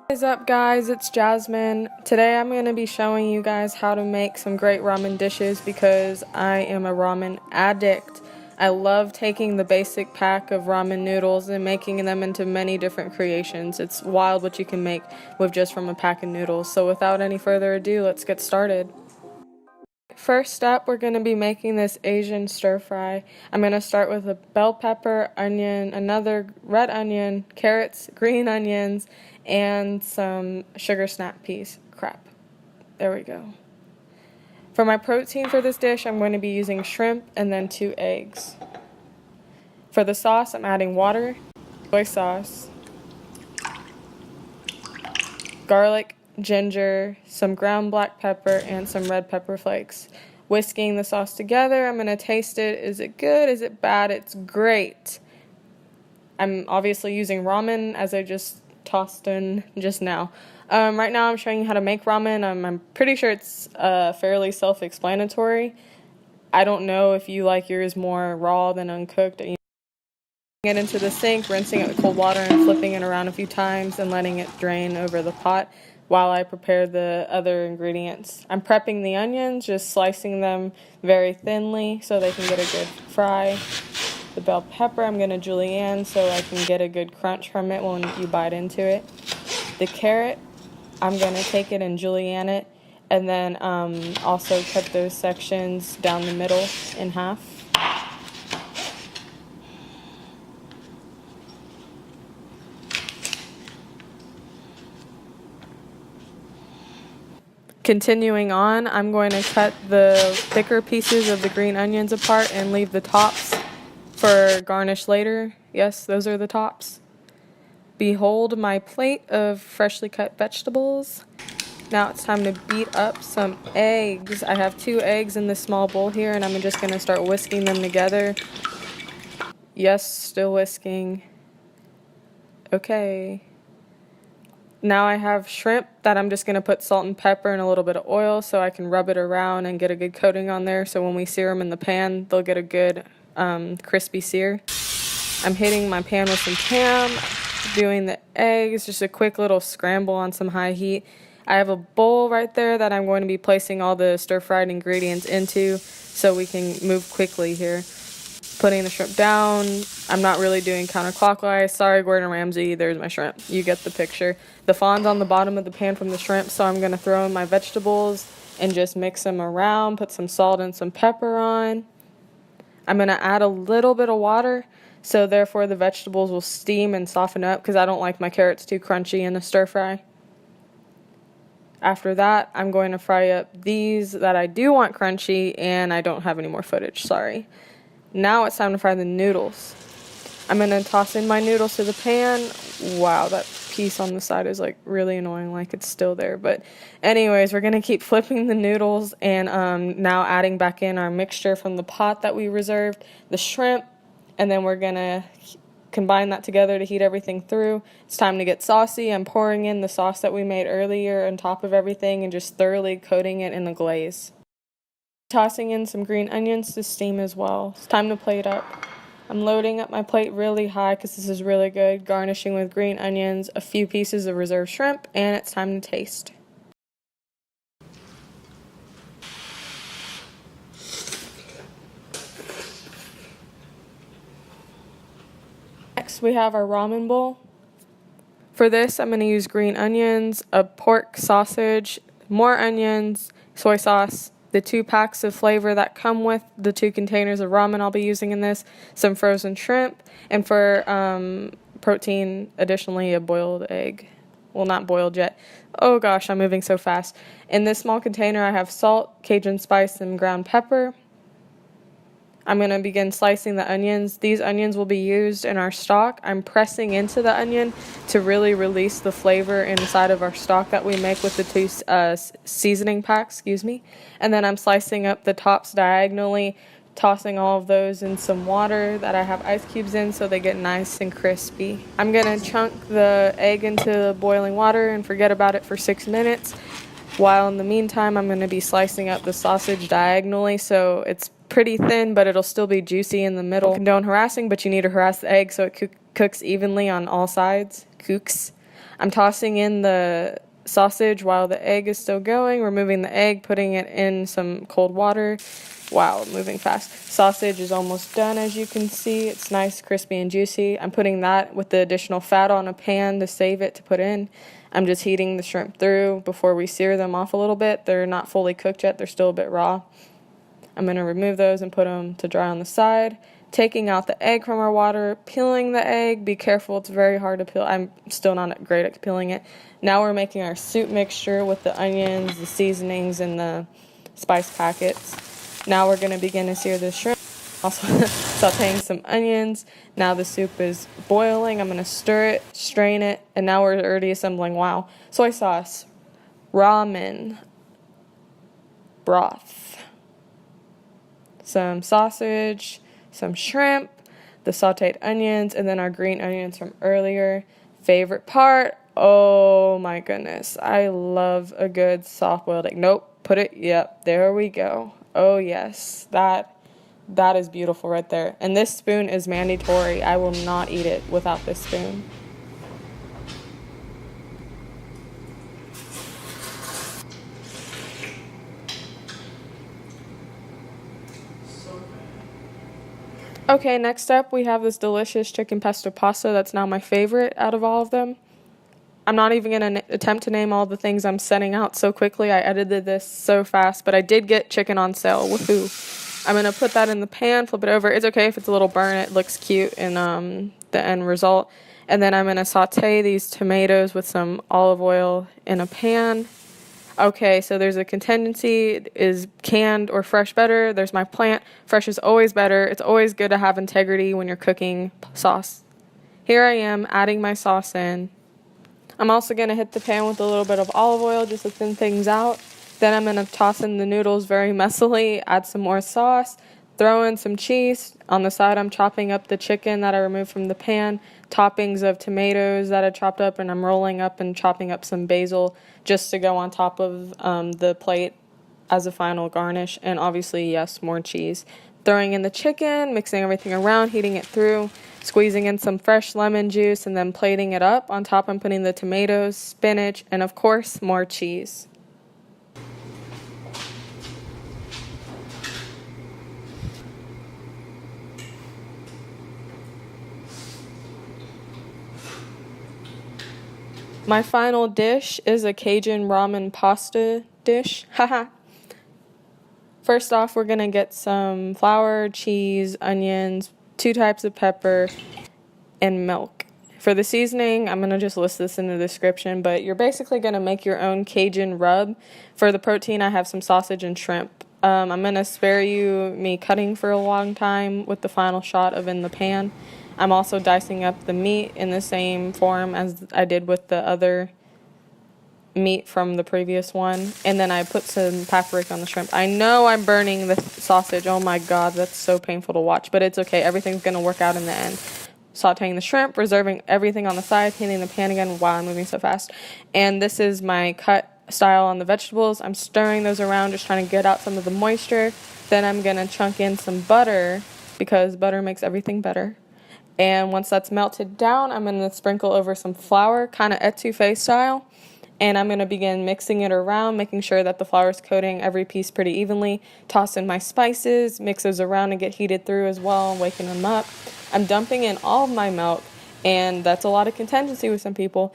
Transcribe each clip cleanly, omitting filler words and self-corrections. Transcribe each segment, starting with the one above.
What is up, guys? It's Jasmine. Today I'm going to be showing you guys how to make some great ramen dishes because I am a ramen addict. I love taking the basic pack of ramen noodles and making them into many different creations. It's wild what you can make with just from a pack of noodles. So without any further ado, let's get started. First step, we're going to be making this Asian stir fry. I'm going to start with a bell pepper, onion, another red onion, carrots, green onions, and some sugar snap peas. Crap. There we go. For my protein for this dish, I'm going to be using shrimp and then 2 eggs. For the sauce, I'm adding water, soy sauce, garlic, ginger, some ground black pepper, and some red pepper flakes. Whisking the sauce together, I'm going to taste it. Is it good? Is it bad? It's great. I'm obviously using ramen as I just tossed in just now. Right now I'm showing you how to make ramen. I'm pretty sure it's fairly self-explanatory. I don't know if you like yours more raw than uncooked. It into the sink, rinsing it with cold water and flipping it around a few times and letting it drain over the pot while I prepare the other ingredients. I'm prepping the onions, just slicing them very thinly so they can get a good fry. The bell pepper I'm going to julienne so I can get a good crunch from it when you bite into it. The carrot, I'm going to take it and julienne it and then also cut those sections down the middle in half. Continuing on, I'm going to cut the thicker pieces of the green onions apart and leave the tops for garnish later. Yes, those are the tops. Behold my plate of freshly cut vegetables. Now it's time to beat up some eggs. I have 2 eggs in this small bowl here and I'm just going to start whisking them together. Yes, still whisking. Okay. Now I have shrimp that I'm just going to put salt and pepper and a little bit of oil so I can rub it around and get a good coating on there so when we sear them in the pan, they'll get a good crispy sear. I'm hitting my pan with some ham, doing the eggs, just a quick little scramble on some high heat. I have a bowl right there that I'm going to be placing all the stir-fried ingredients into so we can move quickly here. Putting the shrimp down. I'm not really doing counterclockwise. Sorry, Gordon Ramsay, there's my shrimp. You get the picture. The fond's on the bottom of the pan from the shrimp, so I'm going to throw in my vegetables and just mix them around, put some salt and some pepper on. I'm going to add a little bit of water, so therefore the vegetables will steam and soften up because I don't like my carrots too crunchy in a stir fry. After that, I'm going to fry up these that I do want crunchy, and I don't have any more footage, sorry. Now it's time to fry the noodles. I'm going to toss in my noodles to the pan. Wow, that piece on the side is like really annoying, like it's still there. But anyways, we're going to keep flipping the noodles and now adding back in our mixture from the pot that we reserved, the shrimp, and then we're going to combine that together to heat everything through. It's time to get saucy. I'm pouring in the sauce that we made earlier on top of everything and just thoroughly coating it in the glaze. Tossing in some green onions to steam as well. It's time to plate up. I'm loading up my plate really high because this is really good. Garnishing with green onions, a few pieces of reserved shrimp, and it's time to taste. Next, we have our ramen bowl. For this, I'm going to use green onions, a pork sausage, more onions, soy sauce, the 2 packs of flavor that come with the 2 containers of ramen I'll be using in this, some frozen shrimp, and for protein, additionally, a boiled egg. Well, not boiled yet. Oh gosh, I'm moving so fast. In this small container, I have salt, Cajun spice, and ground pepper. I'm going to begin slicing the onions. These onions will be used in our stock. I'm pressing into the onion to really release the flavor inside of our stock that we make with the 2 seasoning packs, And then I'm slicing up the tops diagonally, tossing all of those in some water that I have ice cubes in so they get nice and crispy. I'm going to chunk the egg into boiling water and forget about it for 6 minutes. While in the meantime, I'm going to be slicing up the sausage diagonally so it's pretty thin, but it'll still be juicy in the middle. Condone harassing, but you need to harass the egg so it cooks evenly on all sides. Cooks. I'm tossing in the sausage while the egg is still going, removing the egg, putting it in some cold water. Wow, moving fast. Sausage is almost done, as you can see. It's nice, crispy, and juicy. I'm putting that with the additional fat on a pan to save it to put in. I'm just heating the shrimp through before we sear them off a little bit. They're not fully cooked yet. They're still a bit raw. I'm going to remove those and put them to dry on the side. Taking out the egg from our water, peeling the egg. Be careful, it's very hard to peel. I'm still not great at peeling it. Now we're making our soup mixture with the onions, the seasonings, and the spice packets. Now we're going to begin to sear the shrimp. Also sauteing some onions. Now the soup is boiling. I'm going to stir it, strain it, and now we're already assembling, wow, soy sauce, ramen, broth, some sausage, some shrimp, the sauteed onions, and then our green onions from earlier. Favorite part, oh my goodness, I love a good soft-boiled egg. Nope, put it, yep, there we go. Oh yes, that is beautiful right there. And this spoon is mandatory. I will not eat it without this spoon. Okay, next up we have this delicious chicken pesto pasta that's now my favorite out of all of them. I'm not even going to attempt to name all the things I'm setting out so quickly. I edited this so fast, but I did get chicken on sale. Woohoo. I'm going to put that in the pan, flip it over. It's okay if it's a little burnt. It looks cute in the end result. And then I'm going to saute these tomatoes with some olive oil in a pan. Okay, so there's a contingency. Is canned or fresh better? There's my plant. Fresh is always better. It's always good to have integrity when you're cooking sauce. Here I am adding my sauce in. I'm also going to hit the pan with a little bit of olive oil just to thin things out. Then I'm going to toss in the noodles very messily, add some more sauce, throw in some cheese. On the side, I'm chopping up the chicken that I removed from the pan, toppings of tomatoes that I chopped up, and I'm rolling up and chopping up some basil just to go on top of the plate as a final garnish. And obviously, yes, more cheese. Throwing in the chicken, mixing everything around, heating it through, squeezing in some fresh lemon juice, and then plating it up. On top, I'm putting the tomatoes, spinach, and of course, more cheese. My final dish is a Cajun ramen pasta dish. Haha. First off, we're going to get some flour, cheese, onions, 2 types of pepper, and milk. For the seasoning, I'm going to just list this in the description, but you're basically going to make your own Cajun rub. For the protein, I have some sausage and shrimp. I'm going to spare you me cutting for a long time with the final shot of in the pan. I'm also dicing up the meat in the same form as I did with the other meat from the previous one. And then I put some paprika on the shrimp. I know I'm burning the sausage. Oh my god, that's so painful to watch. But it's okay. Everything's going to work out in the end. Sauteing the shrimp, reserving everything on the side, heating the pan again. Wow, I'm moving so fast. And this is my cut style on the vegetables. I'm stirring those around, just trying to get out some of the moisture. Then I'm going to chunk in some butter because butter makes everything better. And once that's melted down, I'm going to sprinkle over some flour, kind of etouffee style. And I'm going to begin mixing it around, making sure that the flour is coating every piece pretty evenly. Toss in my spices, mix those around and get heated through as well, waking them up. I'm dumping in all of my milk, and that's a lot of contingency with some people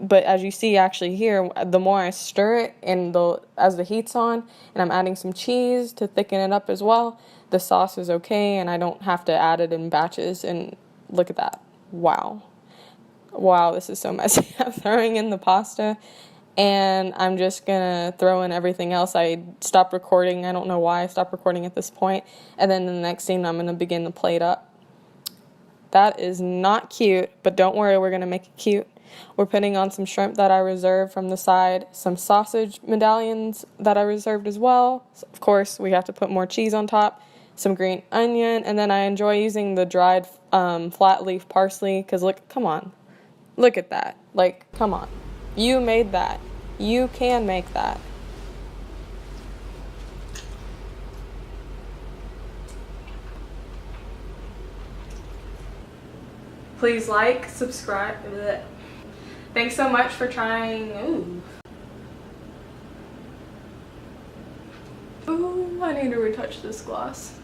but as you see actually here, the more I stir it and as the heat's on, and I'm adding some cheese to thicken it up as well, the sauce is okay, and I don't have to add it in batches. And look at that. Wow, this is so messy. I'm throwing in the pasta, and I'm just gonna throw in everything else. I stopped recording. I don't know why I stopped recording at this point. And then the next scene, I'm gonna begin to plate up. That is not cute, but don't worry, we're gonna make it cute. We're putting on some shrimp that I reserved from the side, some sausage medallions that I reserved as well. So of course, we have to put more cheese on top, some green onion, and then I enjoy using the dried flat leaf parsley because come on. Look at that. Come on. You made that. You can make that. Please like, subscribe. Bleh. Thanks so much for trying. Ooh, I need to retouch this gloss.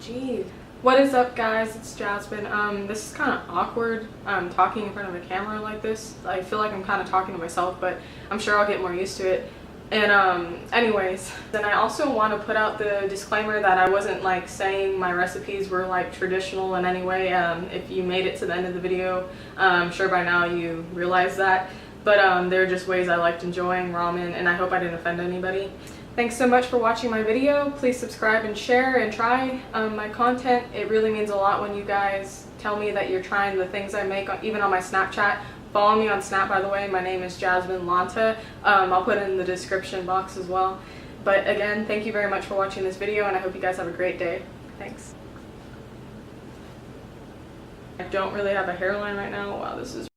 Gee. What is up, guys? It's Jasmine. This is kind of awkward talking in front of a camera like this. I feel like I'm kind of talking to myself, but I'm sure I'll get more used to it. And anyways, then I also want to put out the disclaimer that I wasn't like saying my recipes were like traditional in any way. If you made it to the end of the video, I'm sure by now you realize that. But they're just ways I liked enjoying ramen, and I hope I didn't offend anybody. Thanks so much for watching my video. Please subscribe and share and try my content. It really means a lot when you guys tell me that you're trying the things I make, even on my Snapchat. Follow me on Snap, by the way. My name is Jasmine Lanta. I'll put it in the description box as well. But again, thank you very much for watching this video, and I hope you guys have a great day. Thanks. I don't really have a hairline right now. Wow, this is...